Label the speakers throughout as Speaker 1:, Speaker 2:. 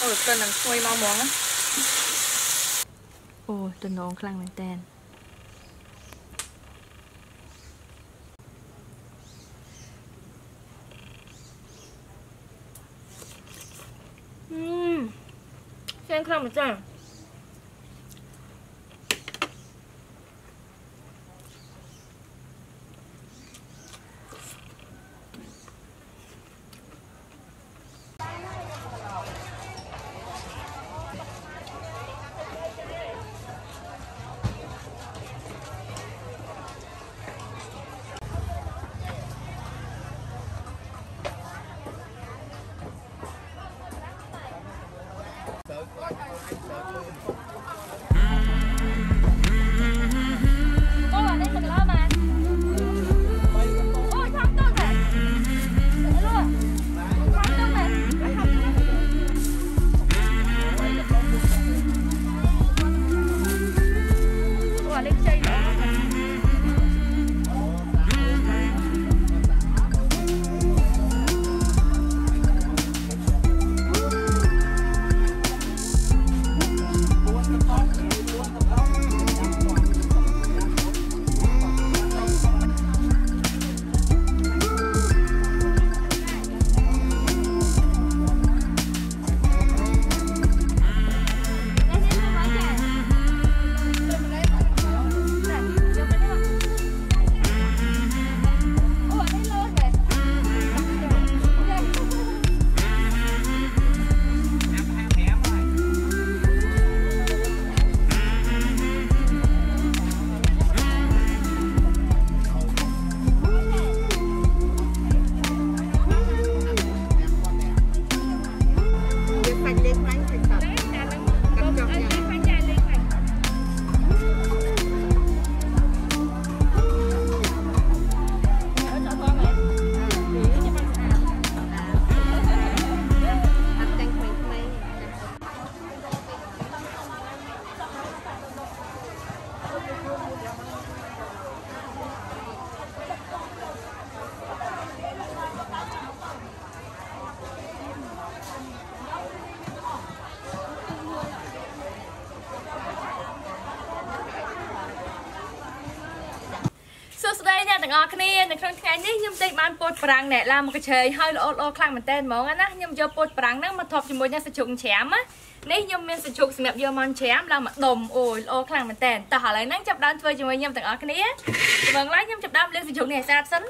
Speaker 1: Ôi, tên làm xuôi mau món á.
Speaker 2: Ôi, tên nón khănមែនតើ
Speaker 1: Xem không mà sao.
Speaker 2: Ngọc kiaในครั้งนี้ยมติบ้านปวดปรังเนี่ยลามันก็เชยให้โอคลั่งมันเต้นมองนะยมจะปวดปรังนั่งมาทบจมูกเนี่ยสะชุงแฉมอะนี่ยมเป็นสะชุงสมัยยมมันแฉมลามาดมโอ้ยโอคลั่งมันเต้นแต่หาอะไรนั่งจับด้านช่วยจมูกยมแต่งออกนี้บางร้านยมจับด้านเลี้ยงสะชุงเนี่ยซาดซัน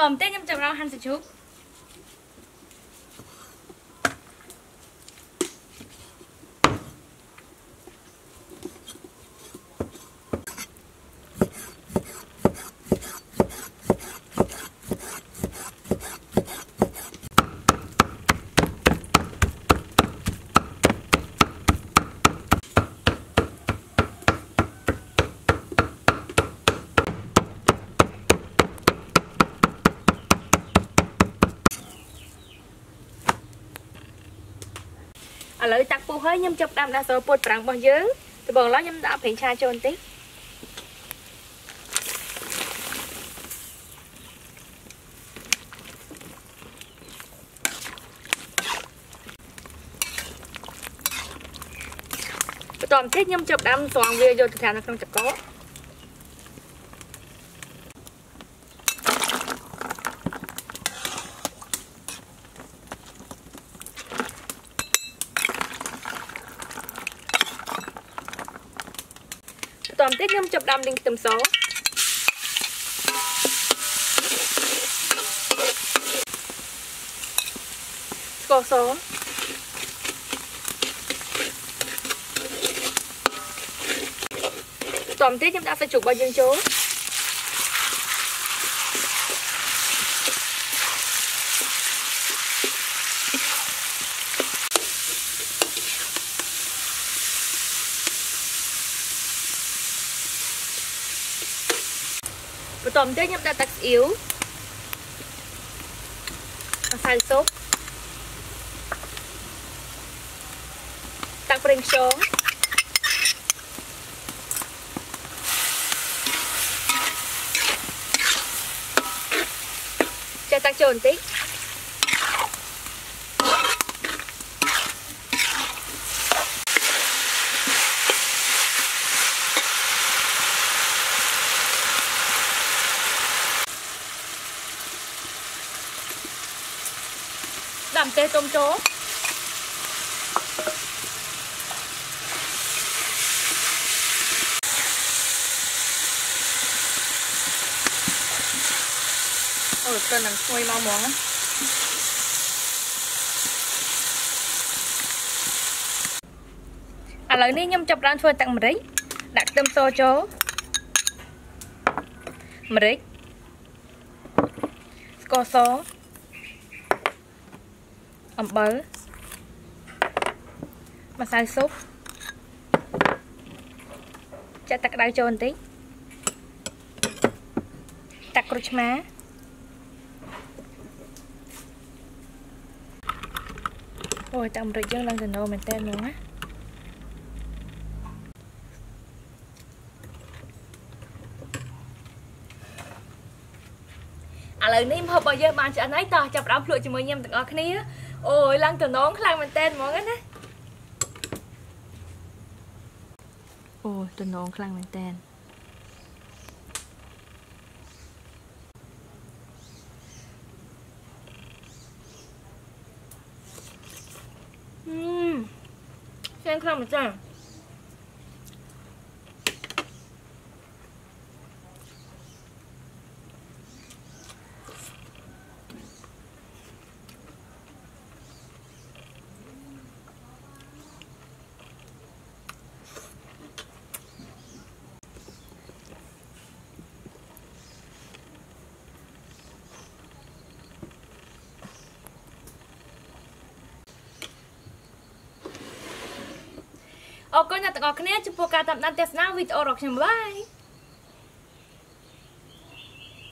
Speaker 2: tôm tết nhâm chậm rau hành sạch chút ở lấy tắc bù hơi nhâm chọc đam đa số bột prang bao nhiêu từ bồng lót nhâm đã phải tra cho tí tòm tết nhâm chọc đam xoàng về vô thực hành nó không chọc có tòm tết nhâm chọc đam đinh tầm số cỏ số tòm tết nhâm đã phải chụp bao nhiêu chỗ tôm tết nhâm đã tắt yếu xay sốt tắt bring xuống cho tắt trộn tí đậm tê tôm chó cần làm xuôi mau món á lấy ní nhâm chọc rán phơi tặng mít đặt tôm xô chó mít cỏ xô ẩm bơ mà xay súp cho tắc đai cho một tí tắc cột má ôi tạm rồi dương lần từ nô mình tên luôn á lời ním hộp bao giờ bạn sẽ nói to chập đóng lụa cho mọi người từng ở cái này ôi lần từ nón khăn mình tên món á ôi từ nón khăn mình tên xem khăn mình tên Oke, nanti kalau kalian coba kata nanti video video